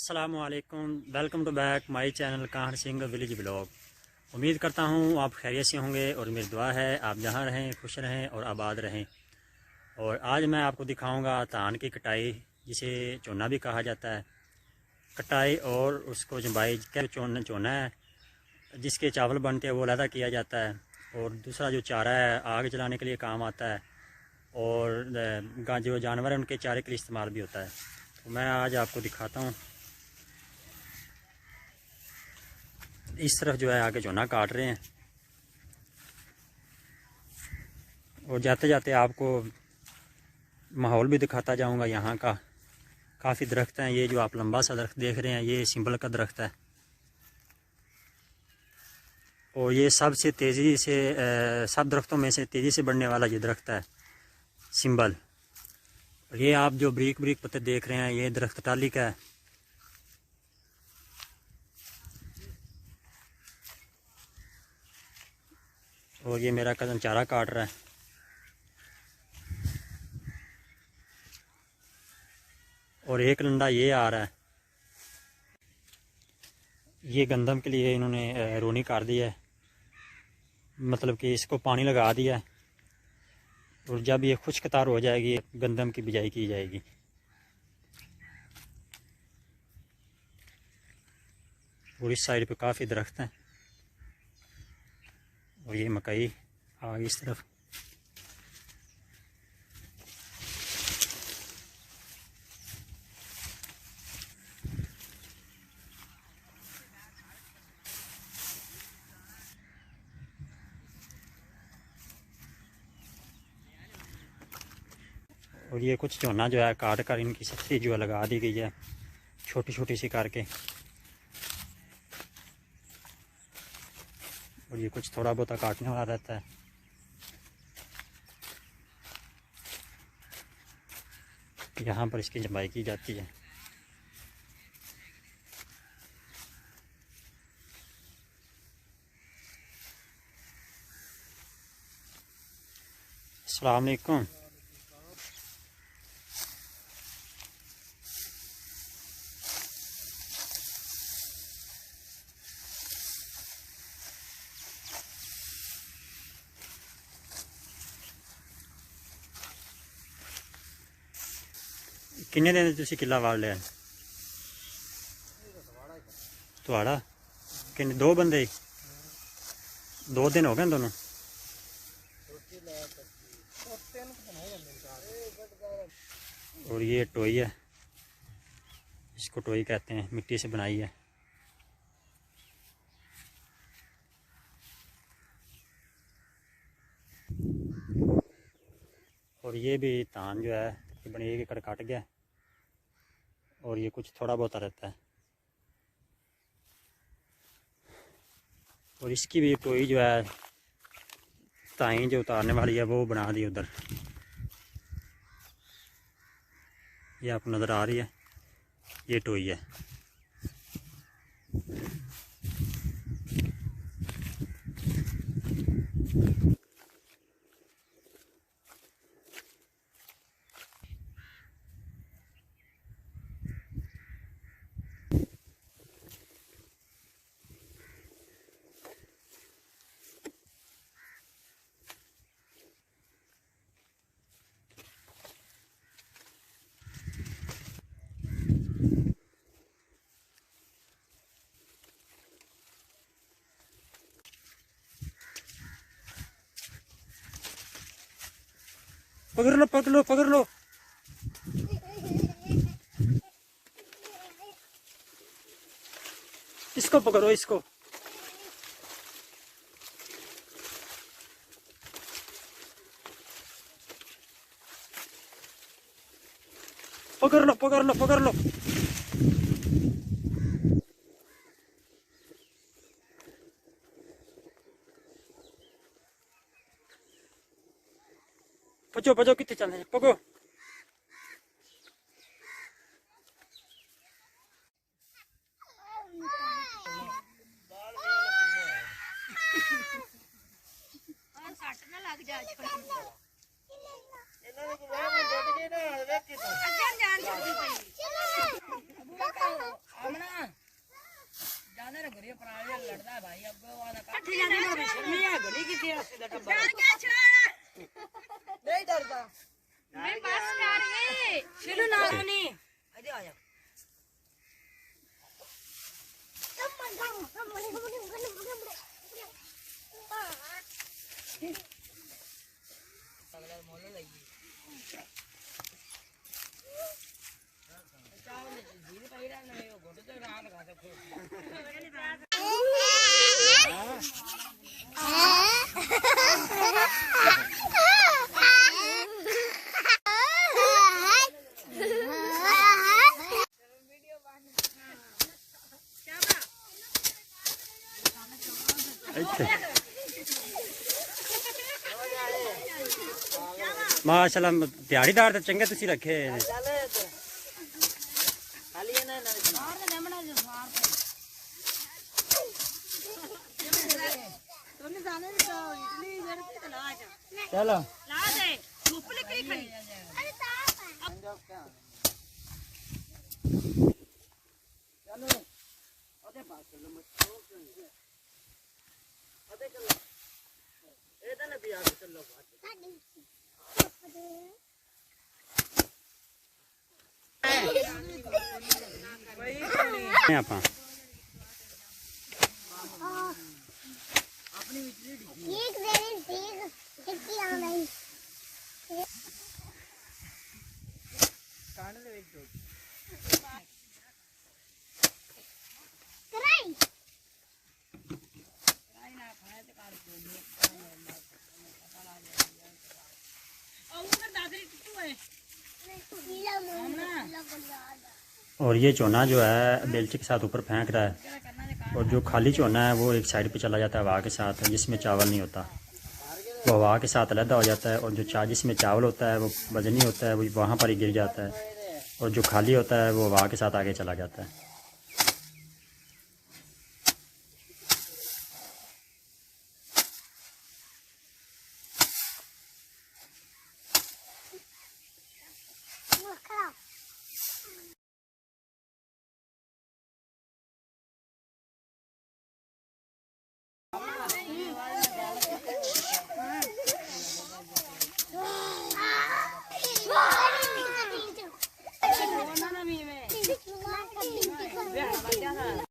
अस्सलामुअलैकुम, welcome to back my channel Kahan Singh village blog. उम्मीद करता हूँ आप खैरियत से होंगे और मेरी दुआ है आप जहाँ रहें खुश रहें और आबाद रहें। और आज मैं आपको दिखाऊंगा धान की कटाई, जिसे चोना भी कहा जाता है। कटाई और उसको जंबाई क्या चोना है, जिसके चावल बनते हैं वो अलहदा किया जाता है। और दूसरा जो चारा है आग जलाने के लिए काम आता है, और जो जानवर हैं उनके चारे के लिए इस्तेमाल भी होता है। तो मैं आज आपको दिखाता हूँ। इस तरफ जो है आगे चोना काट रहे हैं, और जाते जाते आपको माहौल भी दिखाता जाऊंगा यहाँ का। काफ़ी दरख्त हैं, ये जो आप लंबा सा दरख्त देख रहे हैं ये सिंबल का दरख्त है, और ये सबसे तेज़ी से सब दरख्तों में से तेज़ी से बढ़ने वाला ये दरख्त है सिंबल। और ये आप जो ब्रीक ब्रीक पत्ते देख रहे हैं ये दरख्त टाली का है। और ये मेरा कज़न चारा काट रहा है। और एक लंडा ये आ रहा है, ये गंदम के लिए इन्होंने रोनी काट दी है, मतलब कि इसको पानी लगा दिया है। और जब ये खुश्कतार हो जाएगी गंदम की बिजाई की जाएगी। और इस साइड पे काफ़ी दरख्त हैं, और ये मकई आ गई इस तरफ। और ये कुछ चोना जो है काट कर इनकी सब्जी जो है लगा दी गई है, छोटी छोटी सी करके। और ये कुछ थोड़ा बहुत काटने वाला रहता है। यहाँ पर इसकी जमाई की जाती है। अस्सलाम वालेकुम। किन्ने दिन तुसी किला वाड़ लिया? तुहाड़ा किन्ने? दो बंदे? 2 दिन हो गए दोनों? और ये टोई है, इसको टोई कहते हैं, मिट्टी से बनाई है। और ये भी धान जो है तकरीबन 1 एकड़ कट गया, और ये कुछ थोड़ा बहुत रहता है। और इसकी भी टोई जो है ताई जो उतारने वाली है वो बना दी उधर, ये आपको नज़र आ रही है, ये टोई है। पकड़ लो पकड़ लो पकड़ लो। इसको पकड़ो, इसको। पकड़ लो पकड़ लो पकड़ लो। पचो पचो, कितने चलने पको। नहीं डरता मैं बस कर गई चलो ना नहीं आ जाओ माशाल्लाह दिहाड़ीदार तो चंगे तुसी रखे चलो आप और ये चोना जो है बेलचे के साथ ऊपर फेंक रहा है और जो खाली चोना है वो एक साइड पे चला जाता है हवा के साथ, जिसमें चावल नहीं होता, वो हवा के साथ अलग हो जाता है। और जो जिसमें चावल होता है वो वजनी होता है, वो वहाँ पर ही गिर जाता है, और जो खाली होता है वो हवा के साथ आगे चला जाता है।